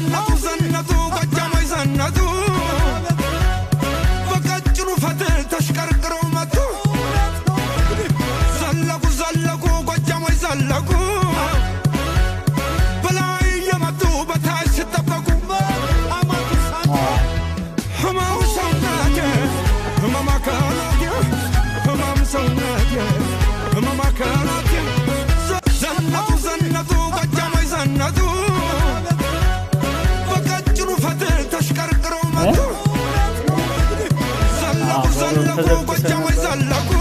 ዘነጡ ዘነጡ ጎጃሞች ዘነጡ በቀጭኑ ፈትል ተሽቀርቅረው መጡ ዘለቁ ዘለቁ ጎጃሞች ዘለቁ በላይ የመጡ በታች ሲጠበቁ ህመም ሰውነቴ ህመም አካላቴ ህመም ሰውነቴ ህመም አካላቴ ዘነጡ ዘነጡ ጎጃሞች ዘነጡ በቀጭኑ ፈትል ተሽቀርቅረው መጡ ዘለቁ ዘለቁ ጎጃሞች ዘለቁ